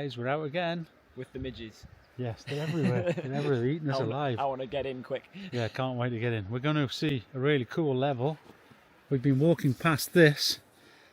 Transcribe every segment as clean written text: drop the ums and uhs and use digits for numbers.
guys, we're out again. With the midges. Yes, they're everywhere. They're eating us alive. I want to get in quick. Yeah, can't wait to get in. We're going to see a really cool level. We've been walking past this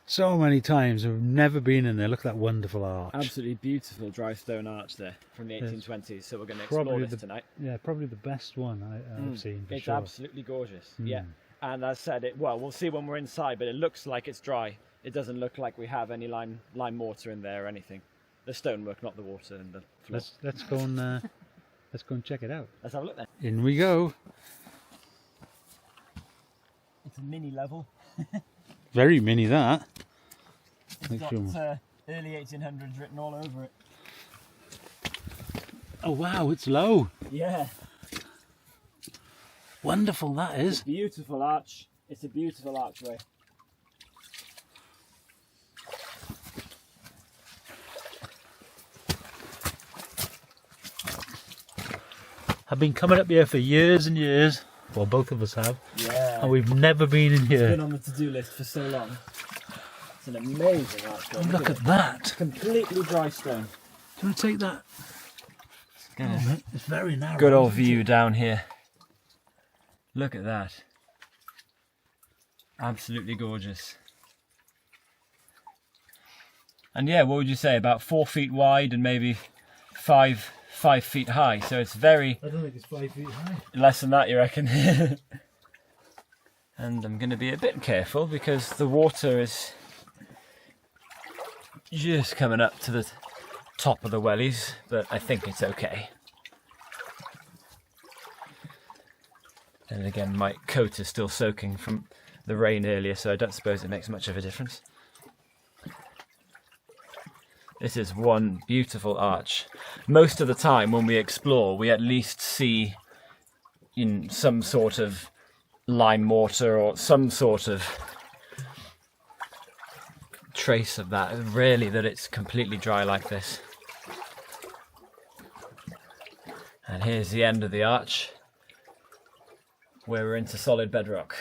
so many times. We've never been in there. Look at that wonderful arch. Absolutely beautiful dry stone arch there from the 1820s. So we're going to explore this tonight. Yeah, probably the best one I've seen for it's sure. Absolutely gorgeous. Yeah. And as I said, we'll see when we're inside, but it looks like it's dry. It doesn't look like we have any lime mortar in there or anything. The stonework, not the water and the floor. Let's go and check it out. Let's have a look then. In we go. It's a mini level. Very mini that. It's got early 1800s written all over it. Oh wow, it's low. Yeah. Wonderful that is. Beautiful arch. It's a beautiful archway. I've been coming up here for years and years. Well, both of us have. Yeah. And we've never been in here. It's been on the to-do list for so long. It's an amazing archway. Oh, look at that. Completely dry stone. Do you want to take that? Oh, it's very narrow. Good old view down here. Look at that. Absolutely gorgeous. And yeah, what would you say? About 4 feet wide and maybe 5 feet high. So it's very... I don't think it's 5 feet high. Less than that, you reckon? And I'm going to be a bit careful because the water is just coming up to the top of the wellies, but I think it's okay. And again, my coat is still soaking from the rain earlier, so I don't suppose it makes much of a difference. This is one beautiful arch. Most of the time when we explore, we at least see in some sort of lime mortar or some sort of trace of that. Rarely that it's completely dry like this. And here's the end of the arch, where we're into solid bedrock.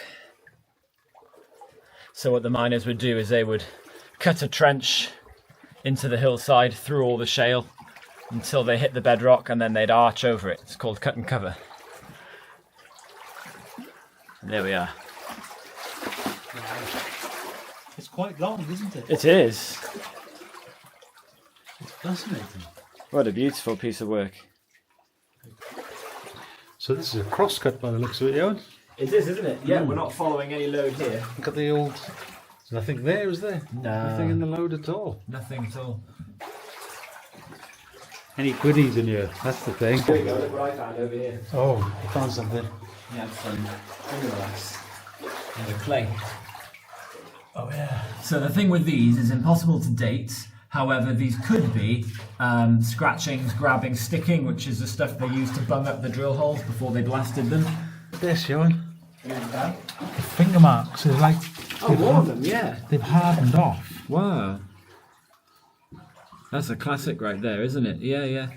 So what the miners would do is they would cut a trench into the hillside through all the shale until they hit the bedrock, and then they'd arch over it. It's called cut and cover. And there we are. It's quite long, isn't it? It is. It's fascinating. What a beautiful piece of work. So this is a crosscut by the looks of it, Ioan. It is, isn't it? Yeah, we're not following any load here. Look at the old... There's nothing there, is there? No. Nothing in the load at all. Nothing at all. Any goodies in here? That's the thing. There you go, look what I found over here. Oh, I found something. We have some fingerlass and a clay. Oh yeah. So the thing with these is impossible to date. However, these could be scratchings, grabbing, sticking, which is the stuff they used to bung up the drill holes before they blasted them. This, Ioan. The finger marks are like... Oh, one of them, yeah. They've hardened off. Wow. That's a classic right there, isn't it? Yeah, yeah.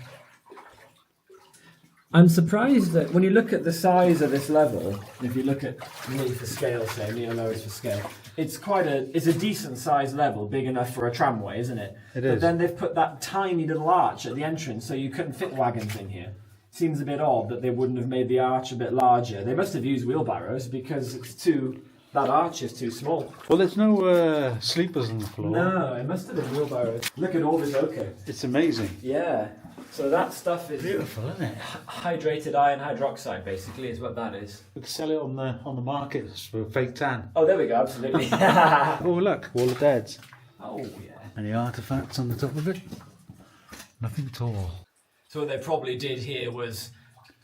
I'm surprised that when you look at the size of this level, if you look at me for scale, say, me and Lois for scale, it's a decent sized level, big enough for a tramway, isn't it? It is. But then they've put that tiny little arch at the entrance so you couldn't fit wagons in here. Seems a bit odd that they wouldn't have made the arch a bit larger. They must have used wheelbarrows because that arch is too small. Well, there's no sleepers on the floor. No, it must have been wheelbarrows. Look at all this ochre. It's amazing. Yeah. So that stuff is Beautiful, isn't it? hydrated iron hydroxide, basically, is what that is. We could sell it on the market for fake tan. Oh, there we go, absolutely. Oh, look, Wall of Deads. Oh, yeah. Any artefacts on the top of it? Nothing at all. So what they probably did here was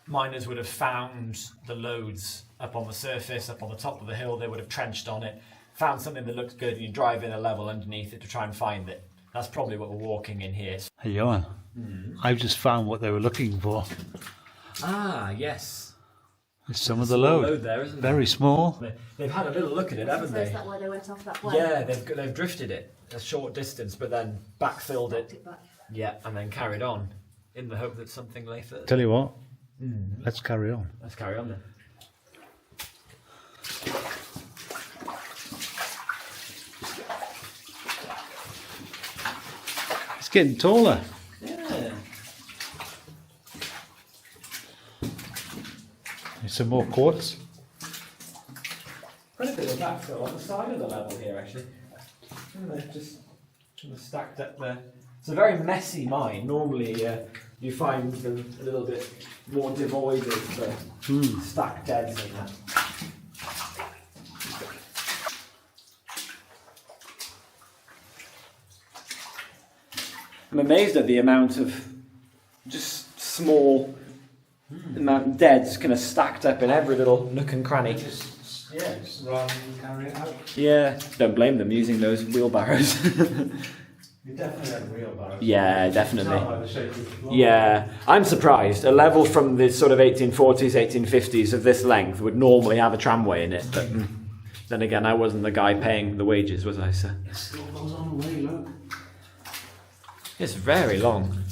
miners would have found the loads up on the surface, up on the top of the hill. They would have trenched on it, found something that looks good, and you drive in a level underneath it to try and find it. That's probably what we're walking in here. Hey, Ioan, I've just found what they were looking for. Ah, yes. There's some of the load. There, isn't Very small. They've had a little look at it, haven't they? Is that why they went off that way? Yeah, they've drifted it a short distance, but then backfilled it. Yeah, and then carried on in the hope that something lay further. Tell you what, let's carry on. Let's carry on then. It's getting taller. Yeah, Some more quartz. Quite a bit of backfill on the side of the level here, actually. They're just kind of stacked up there. It's a very messy mine. Normally, you find them a little bit more devoid of stacked deads and that. I'm amazed at the amount of just small amount of deads kind of stacked up in every little nook and cranny. Yes, rather than carry it out. Yeah, don't blame them using those wheelbarrows. You definitely have wheelbarrows. Yeah, It's not definitely. like the shape of the floor. Yeah, I'm surprised. A level from the sort of 1840s, 1850s of this length would normally have a tramway in it, but then again, I wasn't the guy paying the wages, was I, sir? It still goes on away, look. It's very long.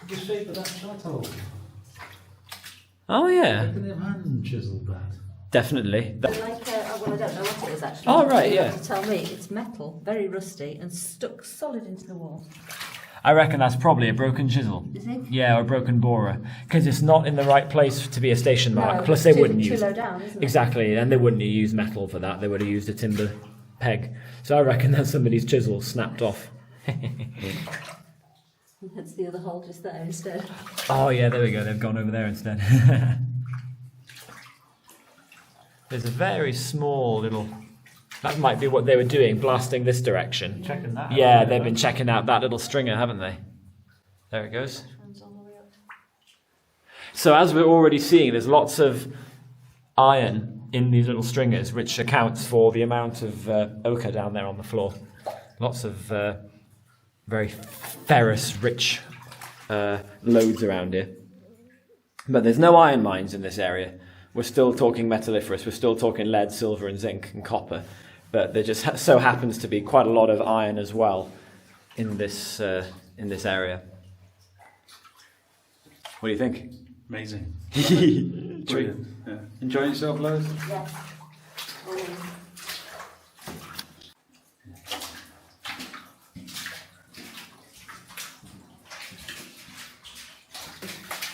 The shape of that shot hole. Oh yeah, Look at them hand chiseled that. definitely. Like, well, I don't know what it is actually. Oh, right, You yeah. have to tell me. It's metal, very rusty, and stuck solid into the wall. I reckon that's probably a broken chisel. You think? Yeah, or a broken borer, because it's not in the right place to be a station mark. No, Plus, it's they wouldn't too use low down, isn't it? exactly, and they wouldn't have used metal for that. They would have used a timber peg. So I reckon that's somebody's chisel snapped off. That's the other hole just there instead. Oh yeah, there we go. They've gone over there instead. There's a very small little. That might be what they were doing, blasting this direction. Checking that. Yeah, out. they've been checking out that little stringer, haven't they? There it goes. Hands all the way up. So as we're already seeing, there's lots of iron in these little stringers, which accounts for the amount of ochre down there on the floor. Lots of very ferrous-rich loads around here. But there's no iron mines in this area. We're still talking metalliferous. We're still talking lead, silver, and zinc, and copper. But there just so happens to be quite a lot of iron as well in this area. What do you think? Amazing. True. Brilliant. Yeah. Enjoying yourself, Lois? Yes.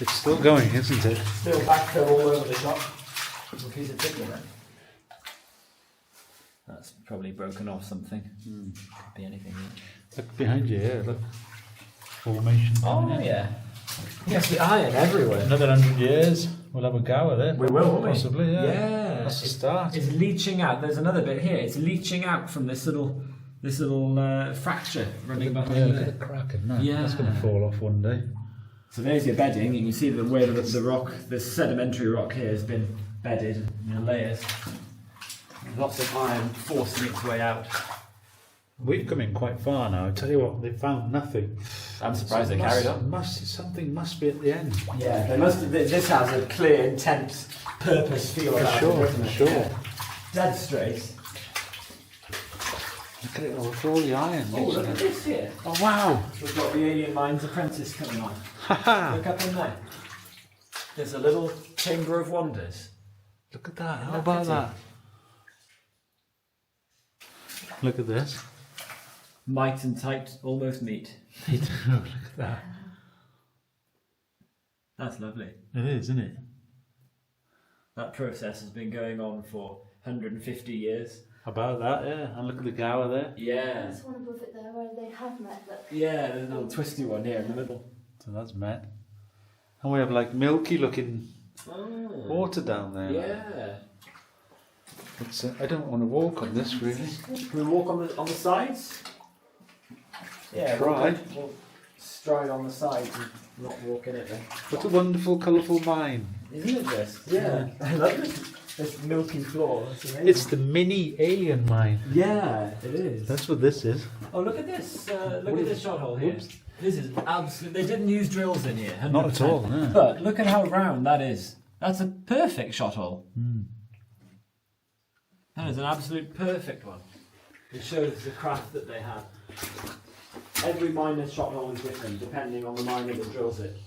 It's still going, isn't it? Still backfill all over the shop. A piece of timber there. That's probably broken off something. Could be anything. Look behind you, yeah, look. Formation. Oh yeah. Yes, the iron everywhere. Another 100 years, we'll have a go at it. We will, won't we? Possibly, yeah. Yeah. That's the start. It's leaching out. There's another bit here. It's leaching out from this little fracture running Yeah, behind look at there. the crack in that. Yeah. That's going to fall off one day. So there's your bedding. You can see the way that the rock, this sedimentary rock here, has been bedded in layers. Lots of iron forcing its way out. We've come in quite far now. I tell you what, they found nothing. I'm surprised they carried on. Something must be at the end. Yeah, they must. This has a clear, intense purpose feel about it, doesn't it? sure. Yeah. Dead straight. Look at it all, for all the iron. Oh, look at this here. Oh, wow. We've got the Alien Mines Apprentice coming on. Haha. Look up in there. There's a little Chamber of Wonders. Look at that. How Look about at that? Look at this. Might and tight, almost meet. Look at that. That's lovely. It is, isn't it? That process has been going on for 150 years. About that, yeah. And look at the gower there. Yeah. There's one above it there where they have met that. Yeah, there's a little twisty one here in the middle. So that's met. And we have like milky looking Oh. water down there. Yeah. It's, I don't want to walk on this really. Can we walk on the sides? Yeah, Try. We'll stride on the sides and not walk in it then. What a wonderful, colourful mine. Isn't it this? Yeah. I love this milky floor. It's amazing. It's the mini alien mine. Yeah, it is. That's what this is. Oh, look at this! Look at this shot hole here. Whoops. This is absolutely. They didn't use drills in here. 100%. Not at all, no. But look at how round that is. That's a perfect shot hole. That is an absolute perfect one. It shows the craft that they had. Every miner's shot hole is different depending on the miner that drills it.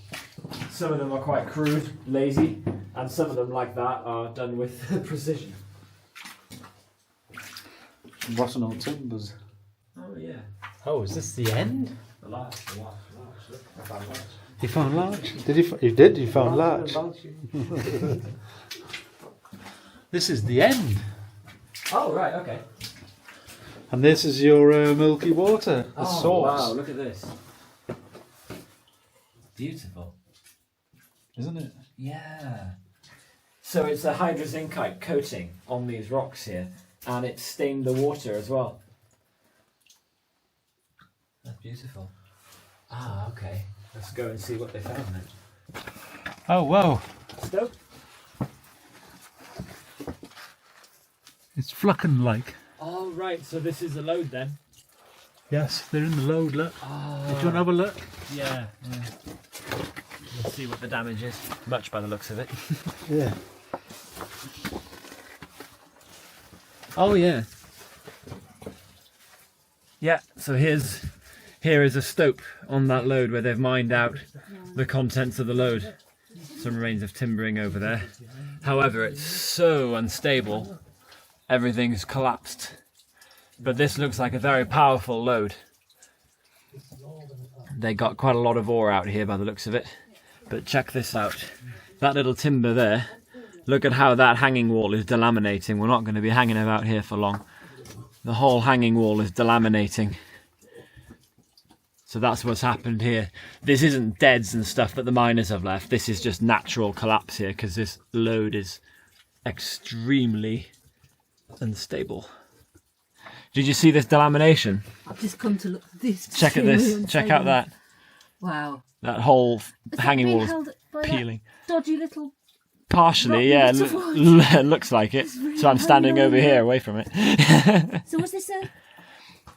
Some of them are quite crude, lazy, and some of them, like that, are done with precision. Rotten old timbers. Oh yeah. Oh, is this the end? The last. Look, I found that. You found larch? Did you? You did. You found larch. This is the end, Oh, right, okay. and this is your milky water, the source, Wow, look at this. Beautiful. isn't it? Yeah. So it's a hydrozincite coating on these rocks here, and it's stained the water as well. That's beautiful. Ah, okay. Let's go and see what they found then. Oh wow! Stoked? It's flucking like. Oh, right. So this is a load then. Yes, they're in the load. Look. Oh. Do you want to have a look? Yeah. Let's see what the damage is. Much by the looks of it. Yeah. Oh yeah. Yeah, so here is a stope on that load where they've mined out the contents of the load. Some remains of timbering over there. However, it's so unstable, everything's collapsed. But this looks like a very powerful load. They got quite a lot of ore out here by the looks of it. But check this out. That little timber there, look at how that hanging wall is delaminating. We're not going to be hanging about here for long. The whole hanging wall is delaminating. So that's what's happened here. This isn't deads and stuff that the miners have left. This is just natural collapse here because this load is extremely unstable. Did you see this delamination? I've just come to look at this. Check at this. Check out that. Wow. That whole Is that hanging being wall is held by that peeling. dodgy little. Partially, rotten yeah. bit of wood? Looks like it. It's really So I'm standing hanging over on here there. away from it. So was this a?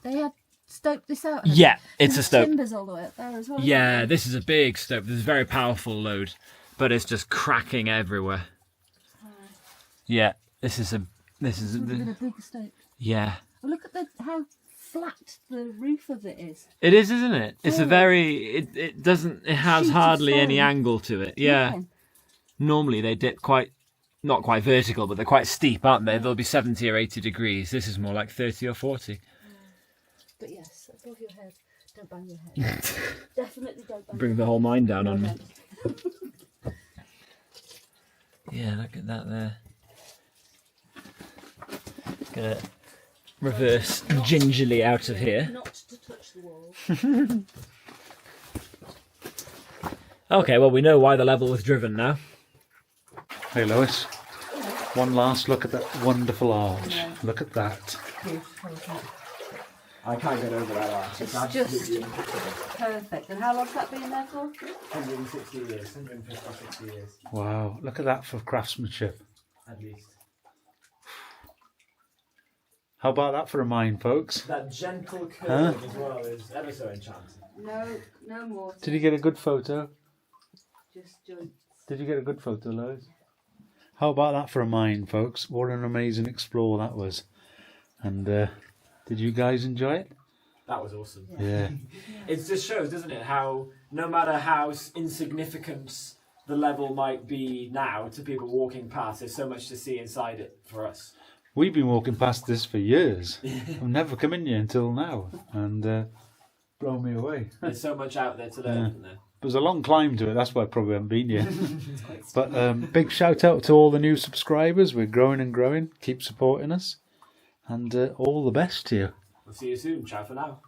They had stoked this out. had Yeah, they? it's a There's stope. Timbers all the way up there as well. Yeah, this is a big stope. This is a very powerful load, but it's just cracking everywhere. Yeah, this is a Been a big stope. yeah. Well, look at how flat the roof of it is. It is, isn't it? It's a Yeah. very it has Sheet of hardly any stone. angle to it. Yeah. Nothing. Normally they dip not quite vertical, but they're quite steep, aren't they? They'll be 70 or 80 degrees. This is more like 30 or 40. But yes, above your head. Don't bang your head. Definitely don't bang. Bring the whole mine down your on me. head. Yeah, look at that there. Gonna reverse gingerly out of here. Not to touch the wall. Okay, well we know why the level was driven now. Hey Lois, one last look at that wonderful arch. Yeah. Look at that. I can't get over that arch. It's just perfect. And how long's that been there for? 160 years, 150, 60 years Wow, look at that for craftsmanship. at least. How about that for a mine, folks? That gentle curve Huh? as well is ever so enchanting. No more. Did you get a good photo? Just joints. Did you get a good photo, Lois? How about that for a mine, folks? What an amazing explore that was. And did you guys enjoy it? That was awesome. Yeah. It just shows, doesn't it, how no matter how insignificant the level might be now to people walking past, there's so much to see inside it for us. We've been walking past this for years. I've never come in here until now. And blown me away. There's so much out there to learn, isn't there? It was a long climb to it, that's why I probably haven't been here. But big shout out to all the new subscribers. We're growing and growing. Keep supporting us. And all the best to you. We'll see you soon. Ciao for now.